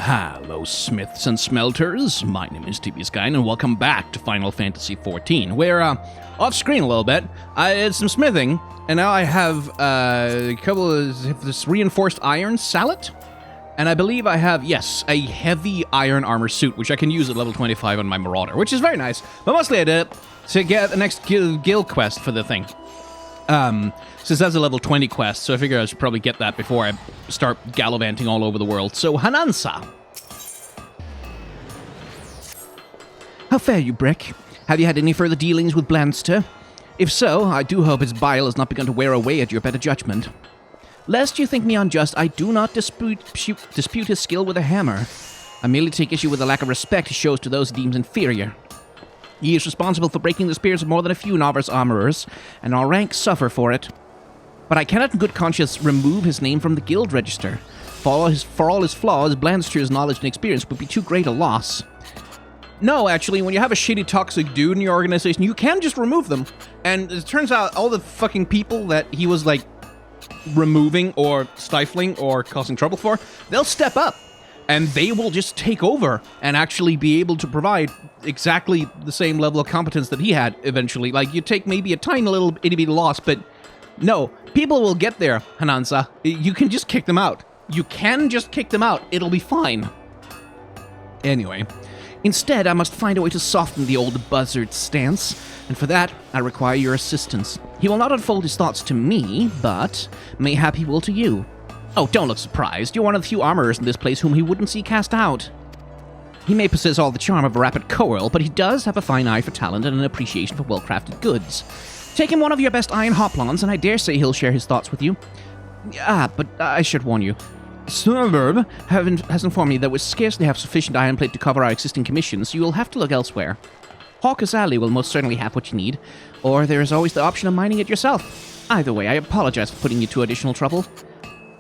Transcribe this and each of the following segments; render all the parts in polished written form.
Hello, smiths and smelters. My name is TB Skyn, and welcome back to Final Fantasy XIV. We're off screen a little bit. I did some smithing, and now I have a couple of this reinforced iron sallet, and I believe I have, yes, a heavy iron armor suit, which I can use at level 25 on my Marauder, which is very nice. But mostly I did it to get the next guild quest for the thing. Since that's a level 20 quest, so I figure I should probably get that before I start gallivanting all over the world. So, Hanansa. How fare you, Brick? Have you had any further dealings with Blanster? If so, I do hope its bile has not begun to wear away at your better judgment. Lest you think me unjust, I do not dispute his skill with a hammer. I merely take issue with the lack of respect he shows to those he deems inferior. He is responsible for breaking the spears of more than a few novice armorers, and our ranks suffer for it. But I cannot in good conscience remove his name from the guild register. For all his flaws, Blanster's knowledge and experience would be too great a loss. No, actually, when you have a shitty toxic dude in your organization, you can just remove them. And it turns out all the fucking people that he was, like, removing or stifling or causing trouble for, they'll step up. And they will just take over and actually be able to provide exactly the same level of competence that he had eventually. Like, you take maybe a tiny little itty-bitty loss, but no, people will get there, Hanansa. You can just kick them out. You can just kick them out. It'll be fine. Anyway, instead, I must find a way to soften the old buzzard's stance, and for that, I require your assistance. He will not unfold his thoughts to me, but mayhap he will to you. Oh, don't look surprised. You're one of the few armorers in this place whom he wouldn't see cast out. He may possess all the charm of a rapid coil, but he does have a fine eye for talent and an appreciation for well-crafted goods. Take him one of your best iron hoplons, and I dare say he'll share his thoughts with you. But I should warn you. Suburb has informed me that we scarcely have sufficient iron plate to cover our existing commissions, so you will have to look elsewhere. Hawker's Alley will most certainly have what you need, or there is always the option of mining it yourself. Either way, I apologize for putting you to additional trouble.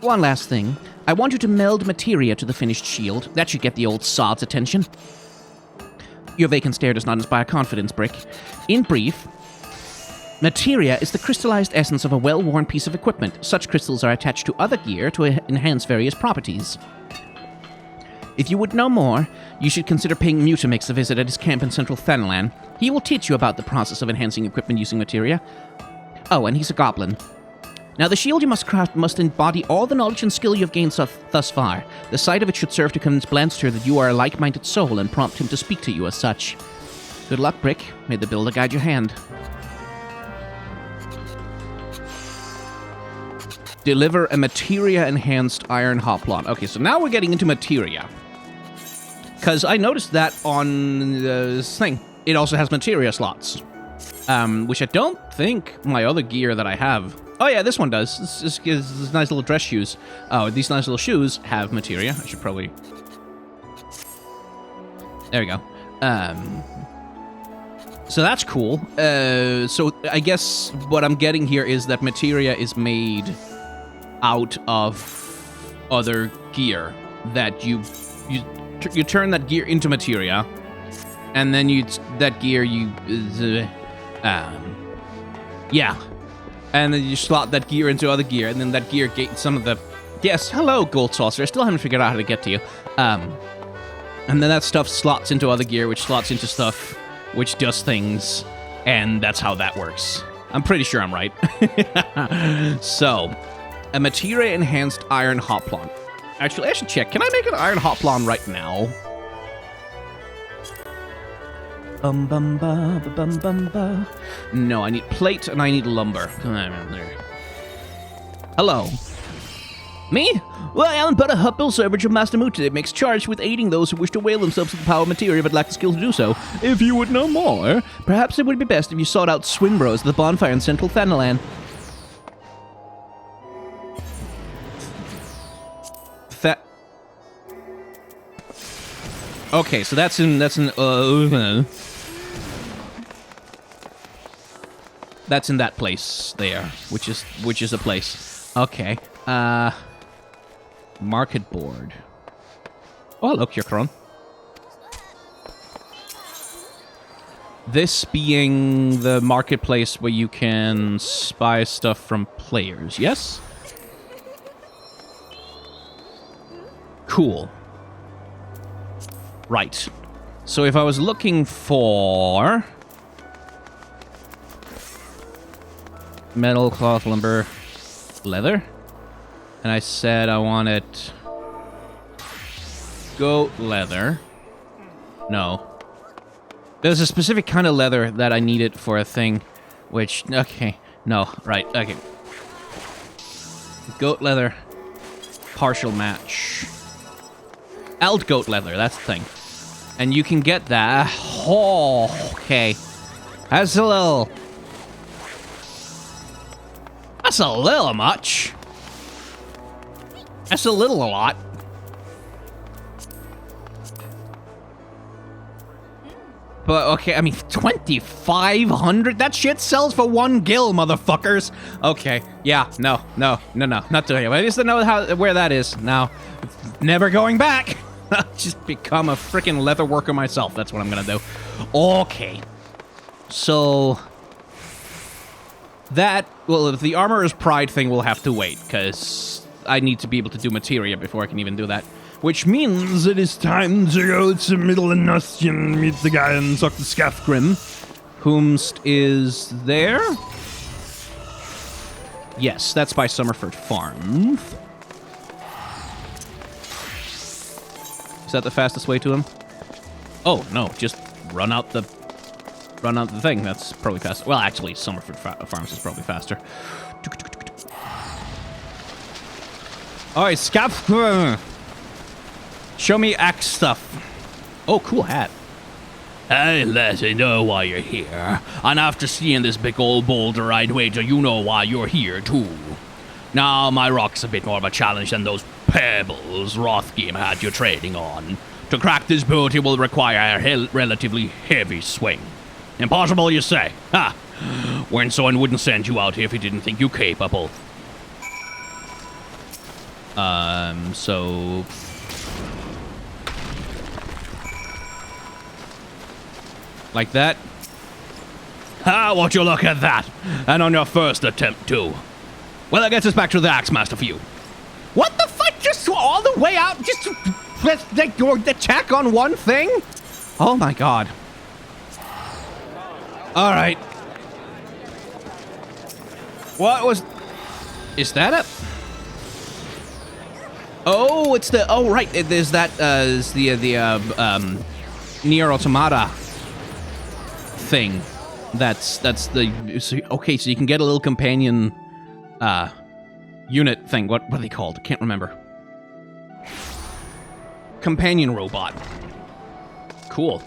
One last thing. I want you to meld materia to the finished shield. That should get the old sod's attention. Your vacant stare does not inspire confidence, Brick. In brief, materia is the crystallized essence of a well-worn piece of equipment. Such crystals are attached to other gear to enhance various properties. If you would know more, you should consider paying Mutamix a visit at his camp in central Fenland. He will teach you about the process of enhancing equipment using materia. Oh, and he's a goblin. Now, the shield you must craft must embody all the knowledge and skill you have gained thus far. The sight of it should serve to convince Blanster that you are a like-minded soul and prompt him to speak to you as such. Good luck, Brick. May the builder guide your hand. Deliver a materia-enhanced iron hoplon. Okay, so now we're getting into materia. Because I noticed that on this thing, it also has materia slots. Which I don't think my other gear that I have... Oh yeah, this one does. This is nice little dress shoes. Oh, these nice little shoes have materia. I should probably... There we go. So that's cool. So I guess what I'm getting here is that materia is made out of other gear. That you turn that gear into materia, and then yeah. And then you slot that gear into other gear, and then that gear gains some of the... Yes, hello, Gold Saucer. I still haven't figured out how to get to you. And then that stuff slots into other gear, which slots into stuff which does things, and that's how that works. I'm pretty sure I'm right. So, a materia-enhanced iron hoplon. Actually, I should check. Can I make an iron hoplon right now? No, I need plate and I need lumber. Hello. Me? Well, I am but a humble servant of Master Muta that makes charge with aiding those who wish to avail themselves of the power of materia but lack the skill to do so. If you would know more, perhaps it would be best if you sought out Swinbros at the bonfire in central Fenland. Okay, so that's in that place there, which is a place. Okay. Market board. Oh, hello, Kyrkron. This being the marketplace where you can spy stuff from players, yes? Cool. Right. So if I was looking for... metal, cloth, lumber, leather, and I said I wanted... goat leather. No. There's a specific kind of leather that I needed for a thing, which... okay. No. Right. Okay. Goat leather. Partial match. Alt goat leather. That's the thing. And you can get that. Oh, okay. That's a little... that's a little much. That's a little a lot. But, okay, I mean, 2,500? That shit sells for 1 gil, motherfuckers. Okay, yeah, no, not doing it. I just don't know where that is. Now, never going back. Just become a freaking leather worker myself. That's what I'm gonna do. Okay. So... that, well, if the Armorer's Pride thing will have to wait, because I need to be able to do materia before I can even do that. Which means it is time to go to Middle and Nostian, meet the guy and talk to Scathgrim. Whomst is there? Yes, that's by Summerford Farm. Is that the fastest way to him? Oh, no, just run out the thing. That's probably faster. Well, actually, Summerford Farms is probably faster. Alright, Scathgrim. Show me axe stuff. Oh, cool hat. Hey, let me know why you're here. And after seeing this big old boulder, I'd wager you know why you're here, too. Now, my rock's a bit more of a challenge than those pebbles Rothgame had you trading on. To crack this boat, it will require a relatively heavy swing. Impossible, you say? Ha! Wernsoen wouldn't send you out here if he didn't think you capable. So... like that? Ah, won't you look at that? And on your first attempt, too. Well, that gets us back to the Axemaster for you. What the fuck? Just all the way out? Just the attack on one thing? Oh my god. Alright. What was... is that a... oh, it's the... oh, right. There's that, is the Nier Automata thing. That's the... okay, so you can get a little companion, unit thing. What are they called? Can't remember. Companion robot. Cool.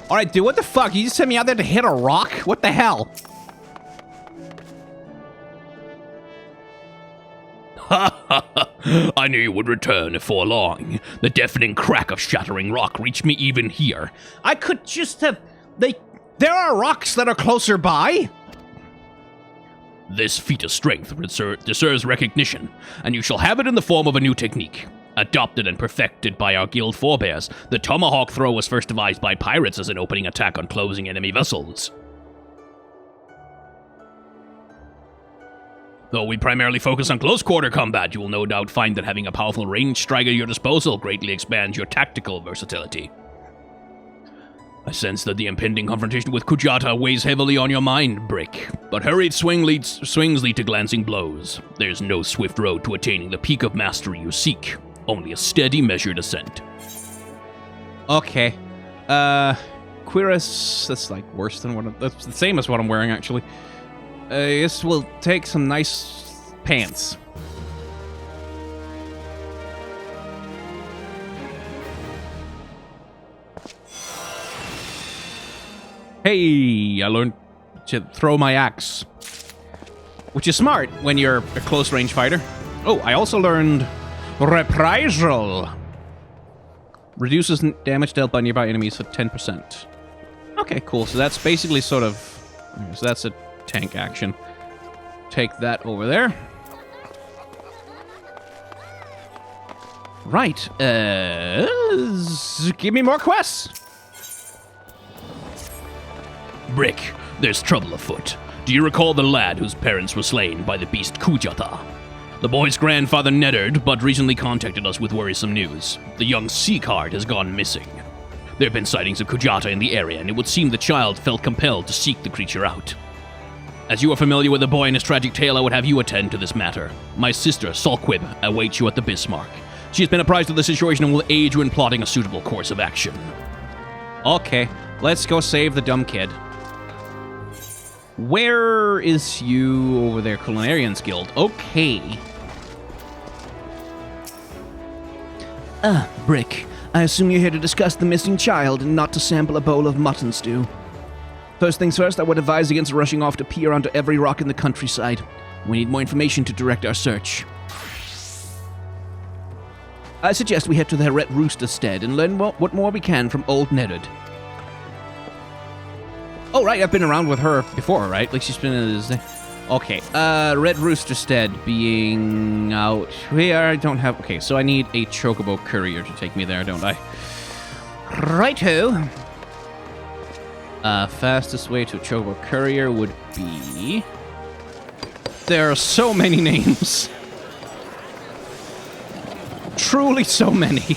Alright, dude, what the fuck? You just sent me out there to hit a rock? What the hell? I knew you would return before long. The deafening crack of shattering rock reached me even here. I could just have... there are rocks that are closer by. This feat of strength deserves recognition, and you shall have it in the form of a new technique. Adopted and perfected by our guild forebears, the tomahawk throw was first devised by pirates as an opening attack on closing enemy vessels. Though we primarily focus on close-quarter combat, you will no doubt find that having a powerful ranged strike at your disposal greatly expands your tactical versatility. I sense that the impending confrontation with Kujata weighs heavily on your mind, Brick. But hurried swings lead to glancing blows. There's no swift road to attaining the peak of mastery you seek. Only a steady, measured ascent. Okay. Cuirass, that's like worse than what that's the same as what I'm wearing, actually. I guess we'll take some nice pants. Hey, I learned to throw my axe. Which is smart when you're a close-range fighter. Oh, I also learned Reprisal. Reduces damage dealt by nearby enemies for 10%. Okay, cool. So that's basically sort of... so that's a tank action. Take that over there. Right. Give me more quests. Brick, there's trouble afoot. Do you recall the lad whose parents were slain by the beast Kujata? The boy's grandfather Neddard, but recently contacted us with worrisome news. The young sea card has gone missing. There have been sightings of Kujata in the area, and it would seem the child felt compelled to seek the creature out. As you are familiar with the boy and his tragic tale, I would have you attend to this matter. My sister, Solquib, awaits you at the Bismarck. She has been apprised of the situation and will aid you in plotting a suitable course of action. Okay, let's go save the dumb kid. Where is you over there? Culinarian's Guild. Okay. Brick. I assume you're here to discuss the missing child and not to sample a bowl of mutton stew. First things first, I would advise against rushing off to peer onto every rock in the countryside. We need more information to direct our search. I suggest we head to the Red Rooster Stead and learn what more we can from old Neddard. Oh, right, I've been around with her before, right? Like, she's been in this... Okay, Red Rooster Stead being out here. I don't have... Okay, so I need a Chocobo courier to take me there, don't I? Righto. Fastest way to a Chocobo courier would be... There are so many names. Truly so many.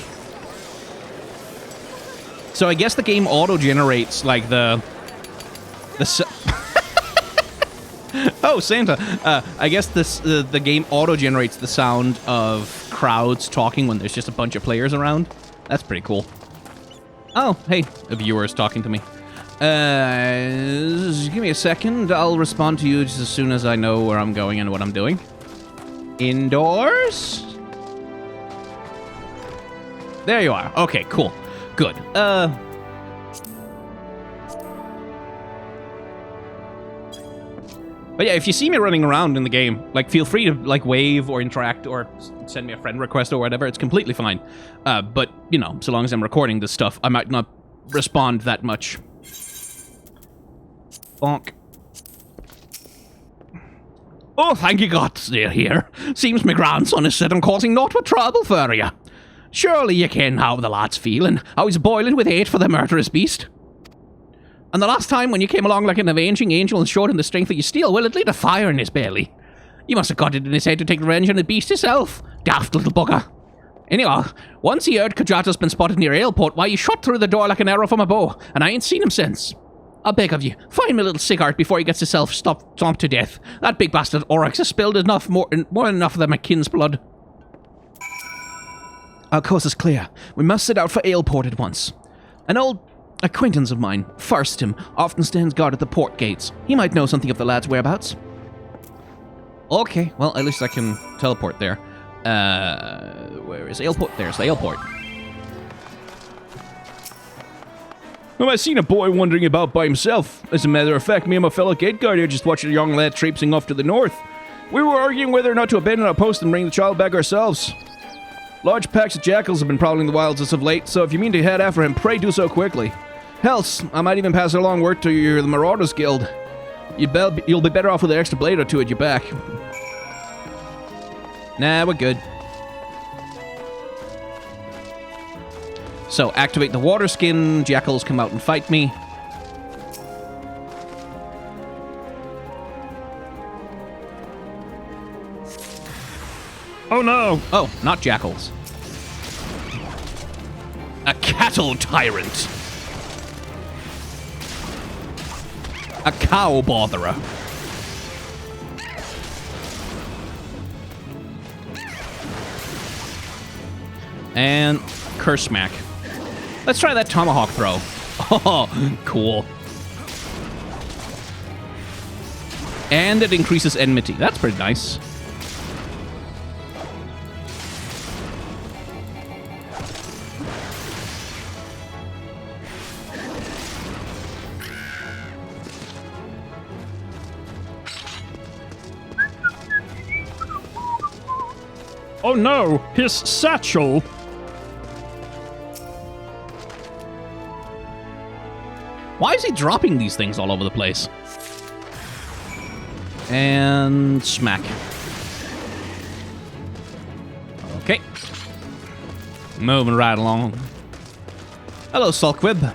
So I guess the game auto-generates, like, the oh, Santa. I guess the game auto-generates the sound of crowds talking when there's just a bunch of players around. That's pretty cool. Oh, hey, a viewer is talking to me. Give me a second. I'll respond to you just as soon as I know where I'm going and what I'm doing. Indoors? There you are. Okay, cool. Good. But yeah, if you see me running around in the game, like, feel free to, like, wave or interact or send me a friend request or whatever. It's completely fine. But, you know, so long as I'm recording this stuff, I might not respond that much. Bonk. Oh, thank you God, they're here. Seems my grandson is set on causing naught but trouble for you. Surely you ken how the lad's feeling, how he's boiling with hate for the murderous beast. And the last time when you came along like an avenging angel and showed him the strength of your steel, well, it lit a fire in his belly. You must have got it in his head to take revenge on the beast himself. Daft little bugger. Anyhow, once he heard Kujata's been spotted near Airport, why, he shot through the door like an arrow from a bow, and I ain't seen him since. I beg of you, find me a little cigarette before he gets himself stomped to death. That big bastard Oryx has spilled more than enough of my kin's blood. Our course is clear. We must set out for Ailport at once. An old acquaintance of mine, Farstim, often stands guard at the port gates. He might know something of the lad's whereabouts. Okay, well, at least I can teleport there. Where is Ailport? There's Ailport. Well, I seen a boy wandering about by himself. As a matter of fact, me and my fellow gate guard here just watched a young lad traipsing off to the north. We were arguing whether or not to abandon our post and bring the child back ourselves. Large packs of jackals have been prowling the wilds as of late, so if you mean to head after him, pray do so quickly. Else, I might even pass along word to the Marauders Guild. You'll be better off with an extra blade or two at your back. Nah, we're good. So, activate the water skin, jackals come out and fight me. Oh no! Oh, not jackals. A cattle tyrant! A cow botherer. And curse smack. Let's try that tomahawk throw. Oh, cool. And it increases enmity. That's pretty nice. Oh no, his satchel! Why is he dropping these things all over the place? And smack. Okay. Moving right along. Hello, Sulkwib.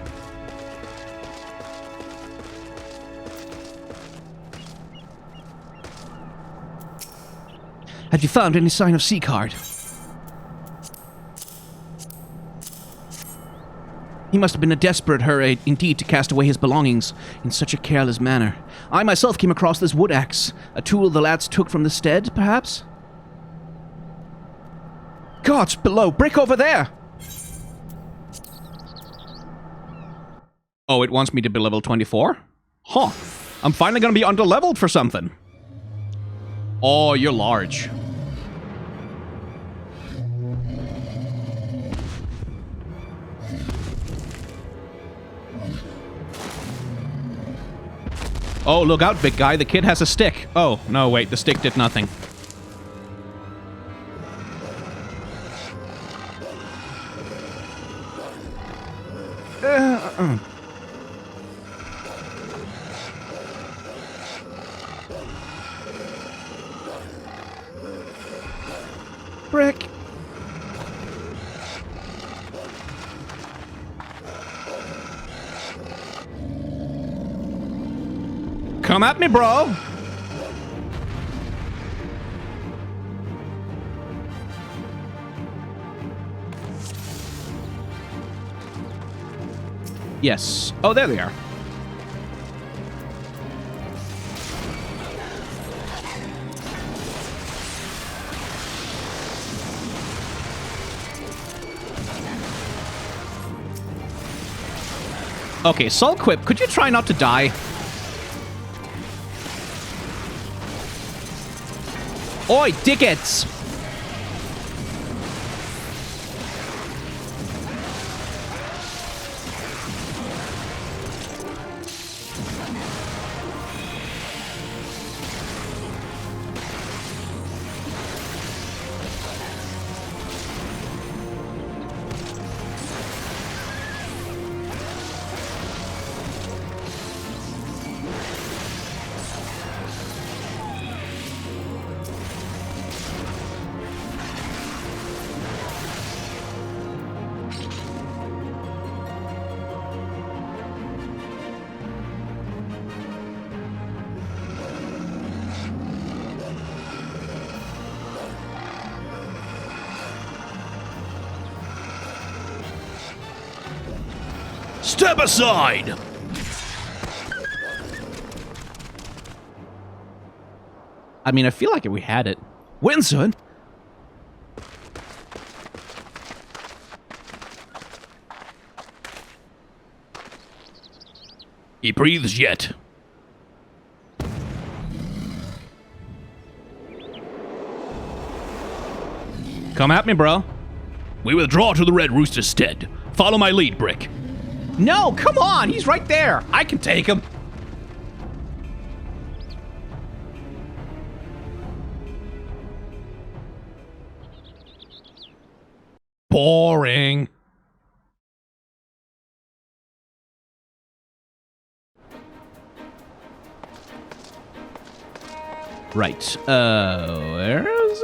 Have you found any sign of Seacard? He must have been a desperate hurry indeed to cast away his belongings in such a careless manner. I myself came across this wood axe, a tool the lads took from the stead, perhaps? Gods below, brick over there! Oh, it wants me to be level 24? Huh. I'm finally gonna be under-leveled for something. Oh, you're large. Oh, look out, big guy. The kid has a stick. Oh, no, wait. The stick did nothing. Brick. Come at me, bro. Yes. Oh, there they are. Okay, Sulquip, could you try not to die? Oi, dickheads! Step aside! I mean, I feel like we had it. Win, son! He breathes yet. Come at me, bro. We withdraw to the Red Rooster's stead. Follow my lead, Brick. No, come on! He's right there! I can take him! Boring. Right. Where is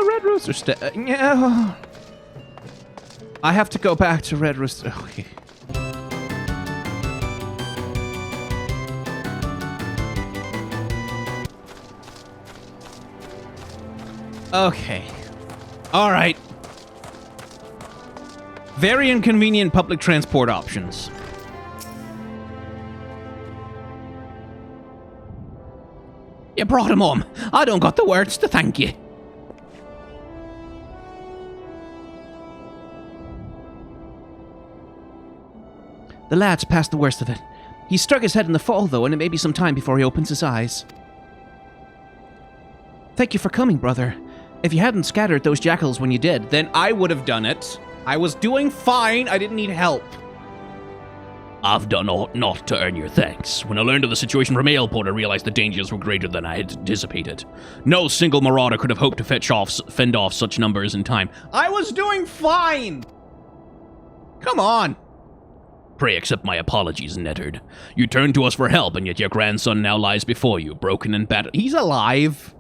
Red Rooster? Yeah. I have to go back to Red Rooster. Okay. Okay. All right. Very inconvenient public transport options. You brought him home. I don't got the words to thank you. The lad's past the worst of it. He struck his head in the fall, though, and it may be some time before he opens his eyes. Thank you for coming, brother. If you hadn't scattered those jackals when you did, then I would have done it. I was doing fine. I didn't need help. I've done naught to earn your thanks. When I learned of the situation from Ailport, I realized the dangers were greater than I had anticipated. No single marauder could have hoped to fend off such numbers in time. I was doing fine! Come on! Pray accept my apologies, Nettard. You turned to us for help, and yet your grandson now lies before you, broken and battered. He's alive.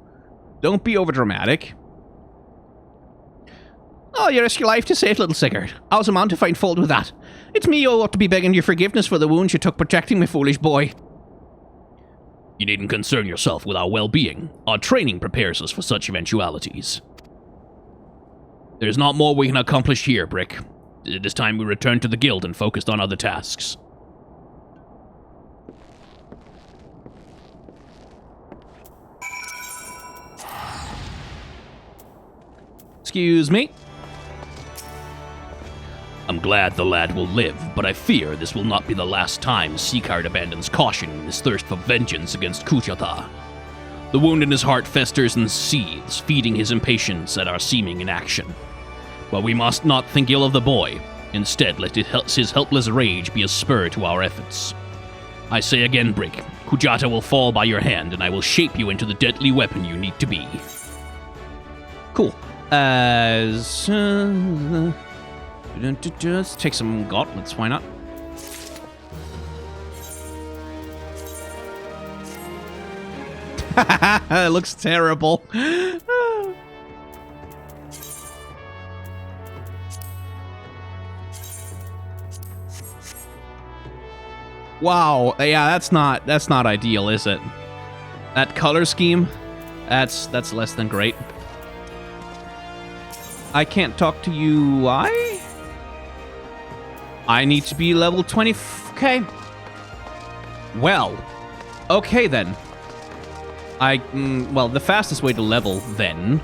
Don't be overdramatic. Oh, you risk your life to save little Sigurd. I was a man to find fault with that. It's me who ought to be begging your forgiveness for the wounds you took protecting my foolish boy. You needn't concern yourself with our well-being. Our training prepares us for such eventualities. There's not more we can accomplish here, Brick. It is time we return to the guild and focused on other tasks. Excuse me? I'm glad the lad will live, but I fear this will not be the last time Seacard abandons caution in his thirst for vengeance against Kuchata. The wound in his heart festers and seethes, feeding his impatience at our seeming inaction. But we must not think ill of the boy. Instead, let his helpless rage be a spur to our efforts. I say again, Brick, Kuchata will fall by your hand, and I will shape you into the deadly weapon you need to be. Cool. Let's take some gauntlets, why not? It looks terrible. Wow, yeah, that's not ideal, is it? That color scheme, that's less than great. I can't talk to you. Why? I need to be level 20. Okay. Well. Okay, then. Well, the fastest way to level, then,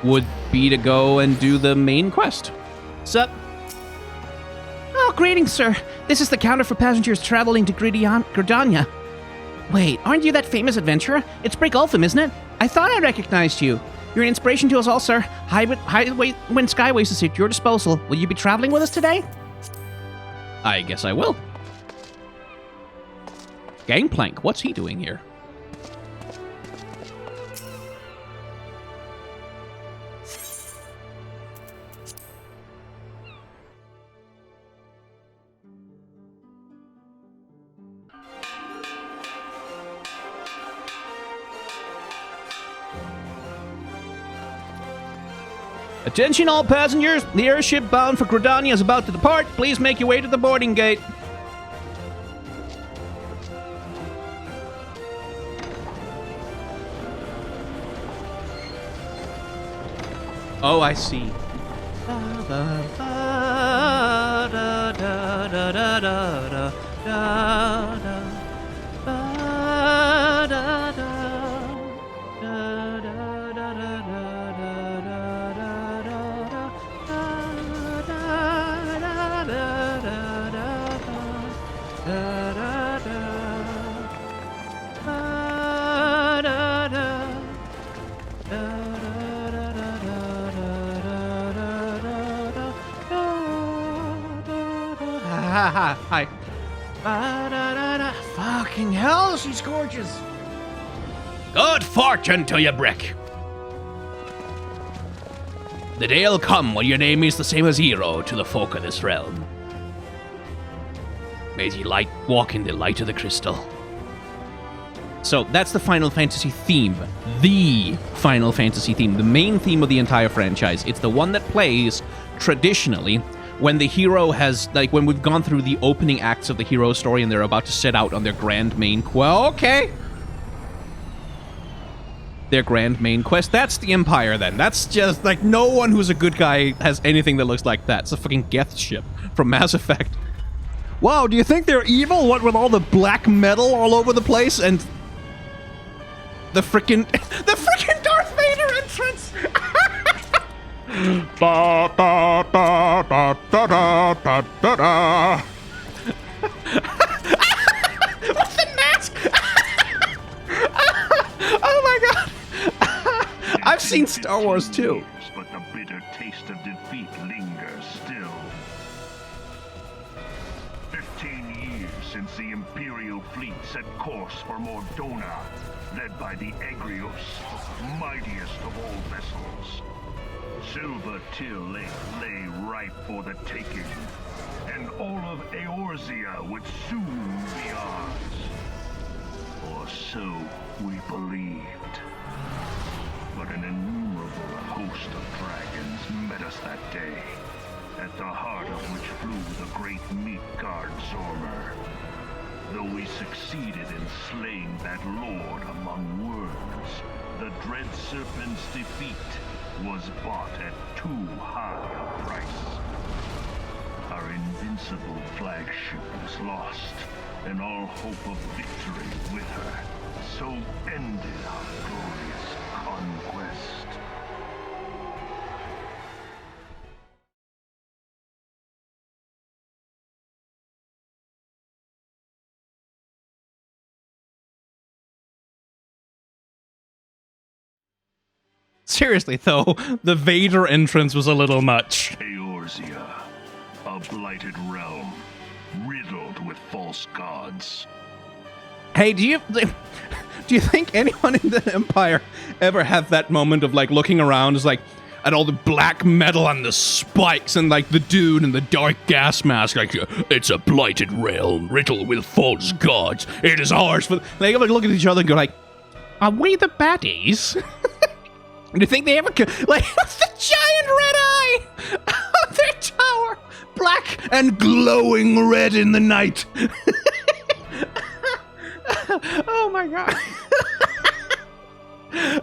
would be to go and do the main quest. Sup? Oh, greetings, sir. This is the counter for passengers traveling to Gridania. Wait, aren't you that famous adventurer? It's Brick Ulfim, isn't it? I thought I recognized you. You're an inspiration to us all, sir. When Skyways is at your disposal, will you be traveling with us today? I guess I will. Gangplank, what's he doing here? Attention all passengers, the airship bound for Gridania is about to depart. Please make your way to the boarding gate. Oh, I see. Hi. Fucking hell, she's gorgeous. Good fortune to you, Brick. The day'll come when your name is the same as hero to the folk of this realm. May ye walk in the light of the crystal. So that's the Final Fantasy theme. The Final Fantasy theme. The main theme of the entire franchise. It's the one that plays traditionally when the hero has, like, when we've gone through the opening acts of the hero story and they're about to set out on their grand main Their grand main quest. That's the Empire, then. That's just, like, no one who's a good guy has anything that looks like that. It's a fucking Geth ship from Mass Effect. Wow, do you think they're evil? What with all the black metal all over the place and the frickin' Darth Vader entrance? Da, da, da, da, da, da, da, da, da. What's the mask? Oh my god! I've seen Star Wars too. But the bitter taste of defeat lingers still. 15 years since the Imperial fleet set course for Mordona, led by the Egrios, mightiest of all vessels. Silver Till Lake lay ripe for the taking, and all of Eorzea would soon be ours. Or so we believed. But an innumerable host of dragons met us that day, at the heart of which flew the great Midgard Zormer. Though we succeeded in slaying that lord among worlds, the dread serpent's defeat was bought at too high a price. Our invincible flagship was lost, and all hope of victory with her. So ended our glorious conquest. Seriously, though, the Vader entrance was a little much. Eorzea, a blighted realm, riddled with false gods. Hey, do you think anyone in the Empire ever had that moment of, like, looking around is like, at all the black metal and the spikes and, like, the dude in the dark gas mask, like, it's a blighted realm, riddled with false gods. It is ours for... They ever look at each other and go like, are we the baddies? Do you think they ever could... Like, the giant red eye on their tower! Black and glowing red in the night. Oh my god.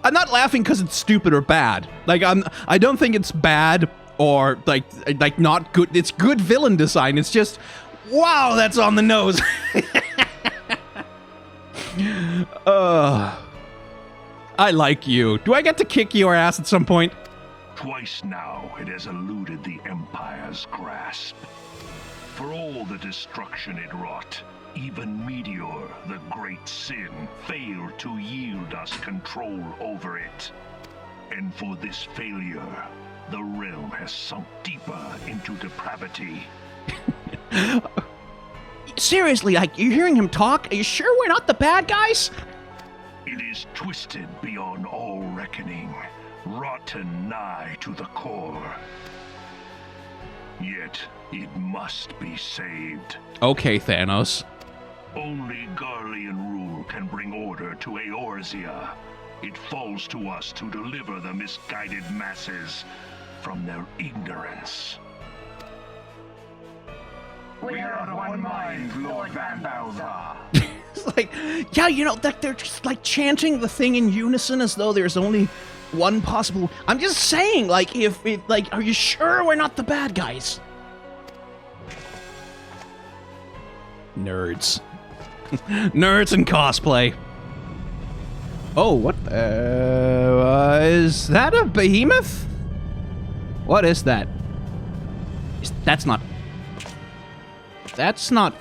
I'm not laughing because it's stupid or bad. Like, I don't think it's bad or, like not good. It's good villain design. It's just, wow, that's on the nose. I like you. Do I get to kick your ass at some point? Twice now it has eluded the Empire's grasp. For all the destruction it wrought, even Meteor, the great sin, failed to yield us control over it. And for this failure, the realm has sunk deeper into depravity. Seriously, like, you're hearing him talk? Are you sure we're not the bad guys? It is twisted beyond all reckoning, rotten nigh to the core. Yet, it must be saved. Okay, Thanos. Only Garlean rule can bring order to Eorzea. It falls to us to deliver the misguided masses from their ignorance. We are of one mind, Lord Van Balthar. It's like, yeah, you know, that they're just like chanting the thing in unison as though there's only one possible. I'm just saying, like, if like, are you sure we're not the bad guys? Nerds. Nerds and cosplay. Oh, what? Is that a behemoth? What is that? That's not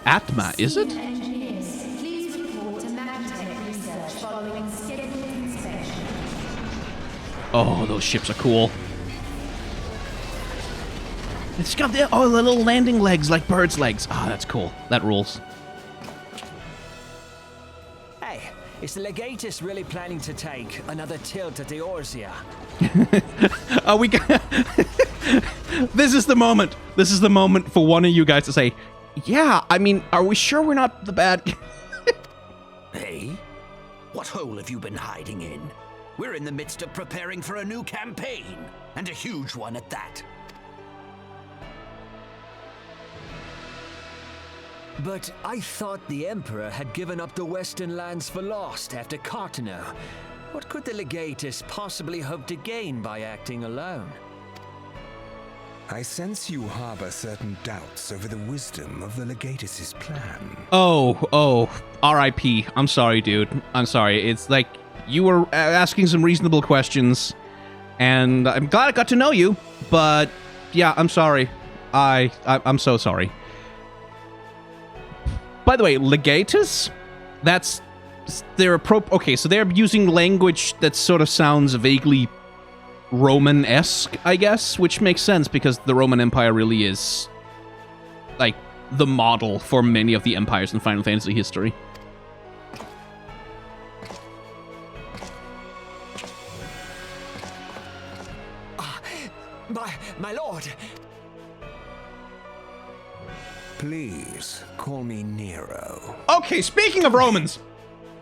Atma, is it? Engineers, please report to Magitech research following scheduled inspection. Oh, those ships are cool. It's got the little landing legs like birds' legs. Ah, that's cool. That rules. Hey, is the Legatus really planning to take another tilt at Eorzea? We This is the moment. This is the moment for one of you guys to say, yeah, I mean, are we sure we're not the bad... Hey? What hole have you been hiding in? We're in the midst of preparing for a new campaign, and a huge one at that. But I thought the Emperor had given up the Western lands for lost after Cartano. What could the Legatus possibly hope to gain by acting alone? I sense you harbor certain doubts over the wisdom of the Legatus' plan. Oh, R.I.P. I'm sorry, dude. I'm sorry. It's like, you were asking some reasonable questions, and I'm glad I got to know you, but yeah, I'm sorry. I'm so sorry. By the way, Legatus? That's... Okay, so they're using language that sort of sounds vaguely Roman-esque, I guess, which makes sense because the Roman Empire really is, like, the model for many of the empires in Final Fantasy history. My lord! Please, call me Nero. Okay, speaking of Romans!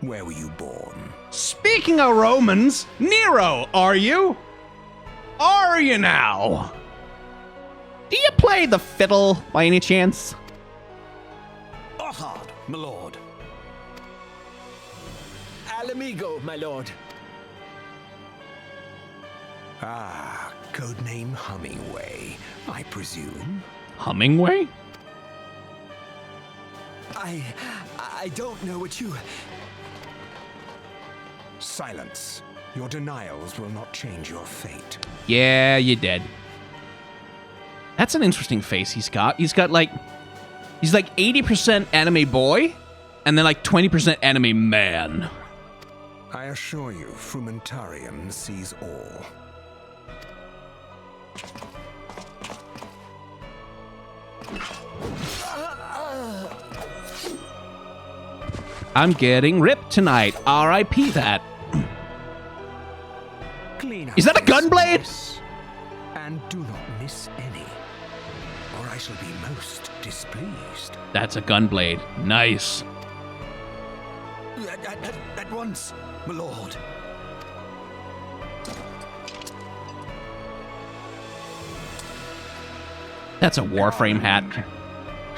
Where were you born? Speaking of Romans, Nero, are you? Are you now? Do you play the fiddle by any chance? Othard, my lord. Alamigo, my lord. Ah, codename Hummingway, I presume. Hummingway? I don't know what you... Silence. Your denials will not change your fate. Yeah, you're dead. That's an interesting face he's got. He's like 80% anime boy, and then like 20% anime man. I assure you, Frumentarium sees all. I'm getting ripped tonight. R.I.P. that. Clean up Is that a this gunblade? mess, and do not miss any, or I shall be most displeased. That's a gunblade. Nice. At once, my lord. That's a Warframe hat.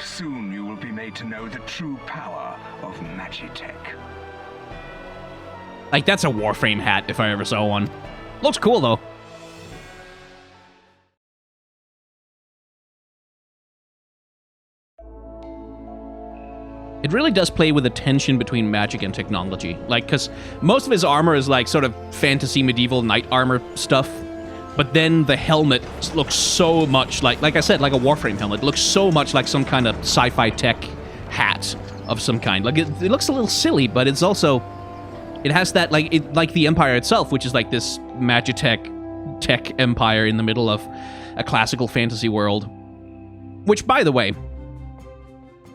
Soon you will be made to know the true power of Magitech. Like, that's a Warframe hat if I ever saw one. Looks cool, though. It really does play with the tension between magic and technology. Like, because most of his armor is like sort of fantasy medieval knight armor stuff. But then the helmet looks so much like I said, like a Warframe helmet. It looks so much like some kind of sci-fi tech hat of some kind. Like, it looks a little silly, but it's also... It has that, like the Empire itself, which is like this Magitech tech empire in the middle of a classical fantasy world. Which, by the way,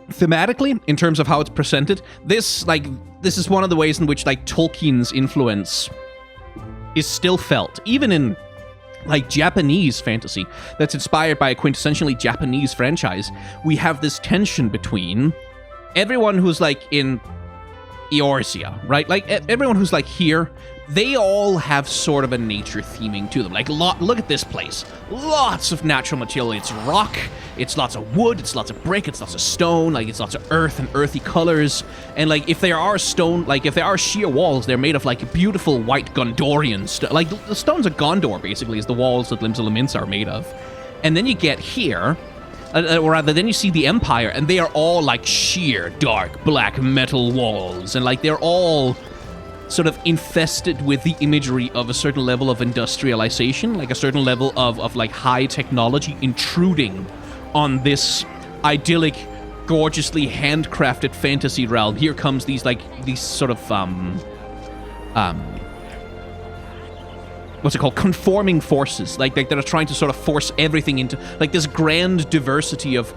thematically, in terms of how it's presented, this is one of the ways in which, like, Tolkien's influence is still felt, even in, like, Japanese fantasy that's inspired by a quintessentially Japanese franchise. We have this tension between everyone who's, like, in Eorzea, right? Like, everyone who's, like, here, they all have sort of a nature theming to them. Like, look at this place. Lots of natural material. It's rock, it's lots of wood, it's lots of brick, it's lots of stone, like, it's lots of earth and earthy colors. And, like, if there are stone, like, if there are sheer walls, they're made of, like, beautiful white Gondorian stone. Like, the stones of Gondor, basically, is the walls that Limbs of Laments are made of. And then you get here... or rather, then you see the Empire, and they are all, like, sheer, dark, black metal walls. And, like, they're all sort of infested with the imagery of a certain level of industrialization, like a certain level of like, high technology intruding on this idyllic, gorgeously handcrafted fantasy realm. Here comes these sort of, what's it called? Conforming forces, like that are trying to sort of force everything into, like, this grand diversity of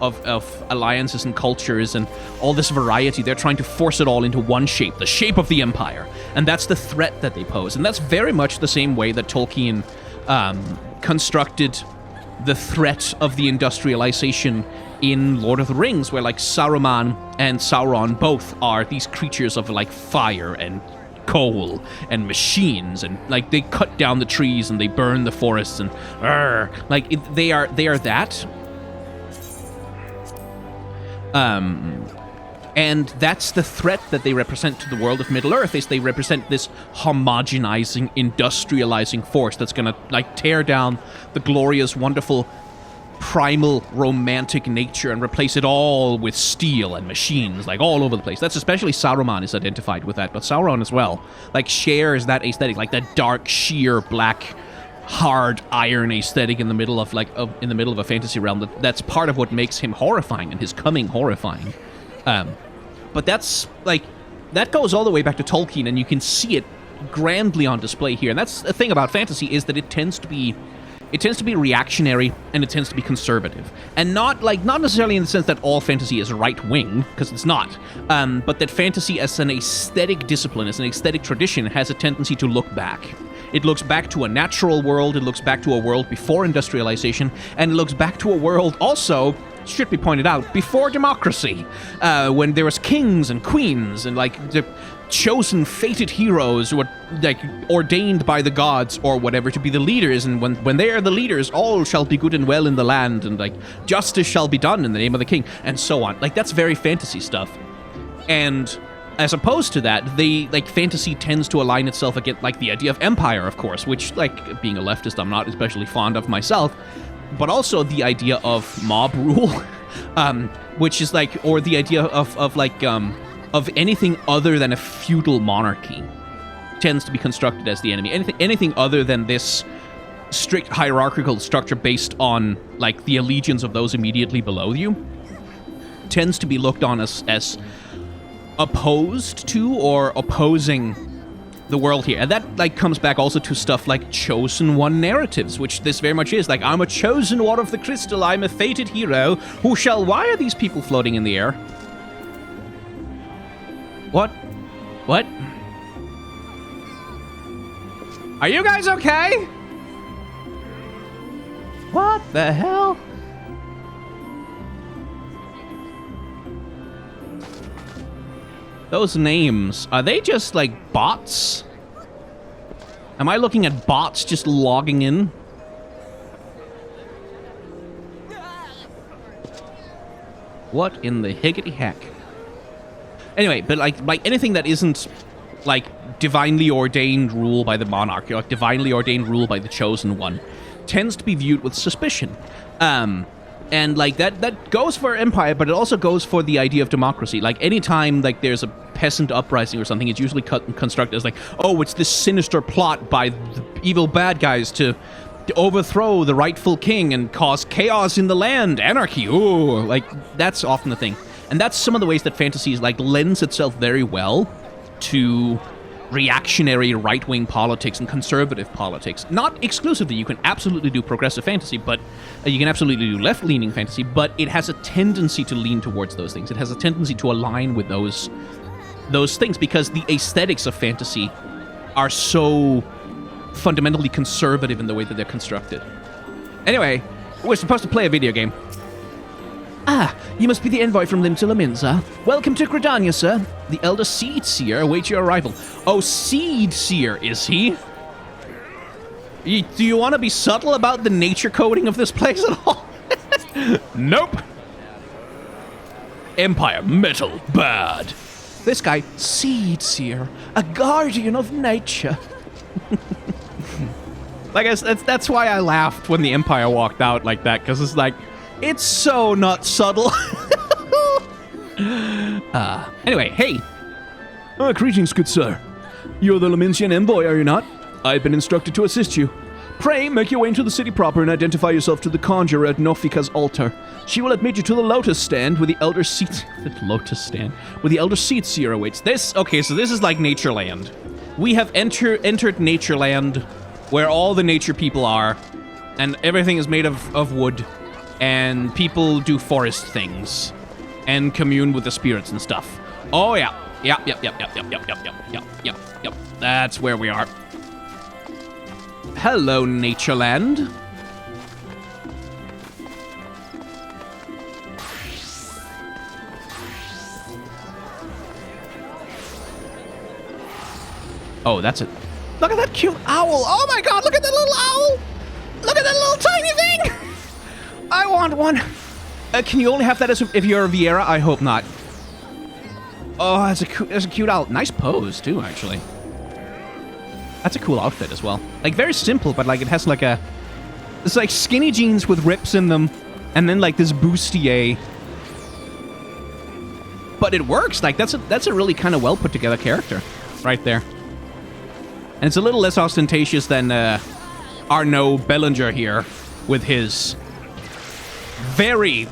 alliances and cultures and all this variety. They're trying to force it all into one shape, the shape of the Empire. And that's the threat that they pose. And that's very much the same way that Tolkien constructed the threat of the industrialization in Lord of the Rings, where, like, Saruman and Sauron both are these creatures of, like, fire and coal and machines, and, like, they cut down the trees and they burn the forests, and they are that. And that's the threat that they represent to the world of Middle-earth, is they represent this homogenizing, industrializing force that's gonna, like, tear down the glorious, wonderful, primal, romantic nature and replace it all with steel and machines, like, all over the place. That's especially Saruman is identified with that, but Sauron as well, like, shares that aesthetic, like that dark, sheer, black, hard iron aesthetic in the middle of, like, in the middle of a fantasy realm. That's part of what makes him horrifying and his coming horrifying. But that's, like, that goes all the way back to Tolkien, and you can see it grandly on display here. And that's the thing about fantasy, is that it tends to be reactionary, and it tends to be conservative. And not necessarily in the sense that all fantasy is right-wing, because it's not, but that fantasy as an aesthetic discipline, as an aesthetic tradition, has a tendency to look back. It looks back to a natural world, it looks back to a world before industrialization, and it looks back to a world also, should be pointed out, before democracy, when there was kings and queens, and, like, the chosen fated heroes who were, like, ordained by the gods or whatever to be the leaders, and when they are the leaders, all shall be good and well in the land, and, like, justice shall be done in the name of the king, and so on. Like, that's very fantasy stuff. And as opposed to that, they, like, fantasy tends to align itself against, like, the idea of empire, of course, which, like, being a leftist, I'm not especially fond of myself, but also the idea of mob rule, which is, like, or the idea of anything other than a feudal monarchy tends to be constructed as the enemy. Anything other than this strict hierarchical structure based on, like, the allegiance of those immediately below you tends to be looked on as opposed to or opposing the world here. And that, like, comes back also to stuff like Chosen One narratives, which this very much is. Like, I'm a chosen one of the crystal, I'm a fated hero, who shall... Why are these people floating in the air? What? What? Are you guys okay? What the hell? Those names, are they just, like, bots? Am I looking at bots just logging in? What in the higgity heck? Anyway, but, like anything that isn't, like, divinely ordained rule by the monarch, or, like, divinely ordained rule by the chosen one, tends to be viewed with suspicion. And, like, that goes for empire, but it also goes for the idea of democracy. Like, anytime, like, there's a peasant uprising or something, it's usually constructed as, like, oh, it's this sinister plot by the evil bad guys to overthrow the rightful king and cause chaos in the land, anarchy, ooh, like, that's often the thing. And that's some of the ways that fantasy, like, lends itself very well to reactionary right-wing politics and conservative politics. Not exclusively, you can absolutely do progressive fantasy, but you can absolutely do left-leaning fantasy, but it has a tendency to lean towards those things. It has a tendency to align with those things, because the aesthetics of fantasy are so fundamentally conservative in the way that they're constructed. Anyway, we're supposed to play a video game. Ah, you must be the envoy from Lim to Laminza. Welcome to Gridania, sir. The Elder Seed Seer awaits your arrival. Oh, Seed Seer, is he? Do you want to be subtle about the nature coding of this place at all? Nope. Empire, metal, bad. This guy, Seed Seer, a guardian of nature. Like, that's why I laughed when the Empire walked out like that, because it's like, it's so not subtle. Anyway, hey. Greetings, good sir. You're the Laminsian envoy, are you not? I've been instructed to assist you. Pray, make your way into the city proper and identify yourself to the conjurer at Nofika's altar. She will admit you to the Lotus Stand with the Elder Seat... The Lotus Stand? With the Elder Seat Seer awaits. Okay, so this is like Natureland. We have entered Natureland, where all the nature people are, and everything is made of wood. And people do forest things and commune with the spirits and stuff. Oh, yeah. Yep. That's where we are. Hello, Natureland. Oh, that's it. Look at that cute owl. Oh, my God. Look at that little owl. Look at that little tiny thing. I want one. Can you only have that if you're a Viera? I hope not. Oh, that's a cute owl. Nice pose, too, actually. That's a cool outfit as well. Like, very simple, but, like, it has, like, it's like skinny jeans with rips in them, and then, like, this bustier. But it works. Like, that's a really kind of well-put-together character right there. And it's a little less ostentatious than Arnaud Bellinger here with his... very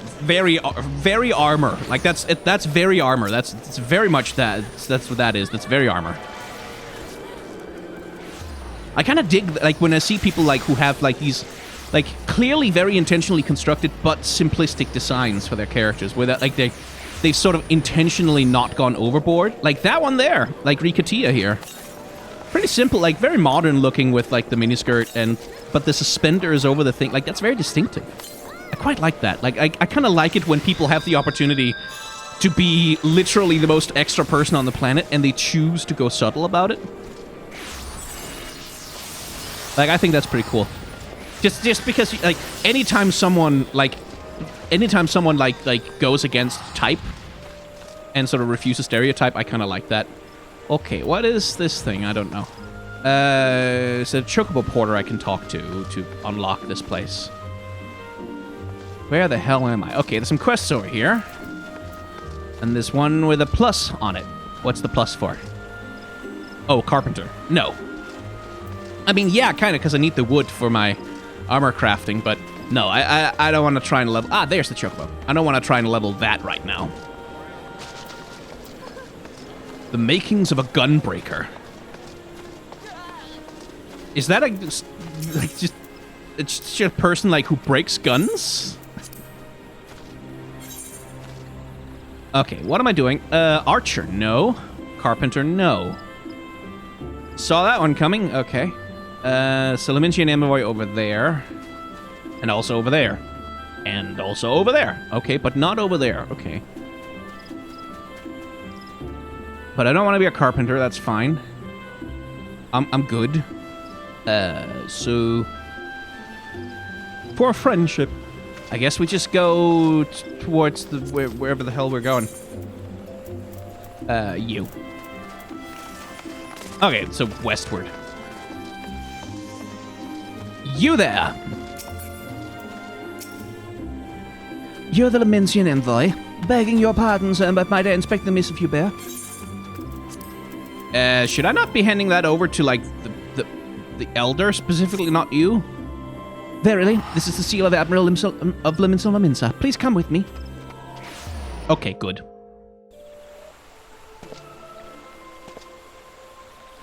armor. Like, that's very armor. That's very much that. That's what that is. That's very armor. I kind of dig, like, when I see people, like, who have, like, these, like, clearly very intentionally constructed but simplistic designs for their characters, where that, like, they've sort of intentionally not gone overboard. Like that one there, like Rikatia here. Pretty simple, like, very modern looking with, like, the miniskirt, but the suspenders over the thing. Like, that's very distinctive. I quite like that. Like, I kind of like it when people have the opportunity to be literally the most extra person on the planet and they choose to go subtle about it. Like, I think that's pretty cool. Just because, like, anytime someone goes against type, and sort of refuse a stereotype. I kind of like that. Okay, what is this thing? I don't know. It's a chocobo porter I can talk to unlock this place. Where the hell am I? Okay, there's some quests over here. And there's one with a plus on it. What's the plus for? Oh, carpenter. No. I mean, yeah, kind of, because I need the wood for my armor crafting, but no, I don't want to try and level... Ah, there's the chocobo. I don't want to try and level that right now. The makings of a gunbreaker. Is that just a person like who breaks guns? Okay, what am I doing? Archer, no. Carpenter, no. Saw that one coming. Okay. Salamintian envoy over there. And also over there. And also over there. Okay, but not over there. Okay. But I don't want to be a carpenter. That's fine. I'm good. So... For friendship. I guess we just go towards the wherever the hell we're going. You. Okay, so westward. You there! You're the Laminsian envoy. Begging your pardon, sir, but might I inspect the missive you bear? Should I not be handing that over to, like, the elder, specifically, not you? Verily, this is the seal of Admiral of Laminsa Laminsa. Please come with me. Okay, good.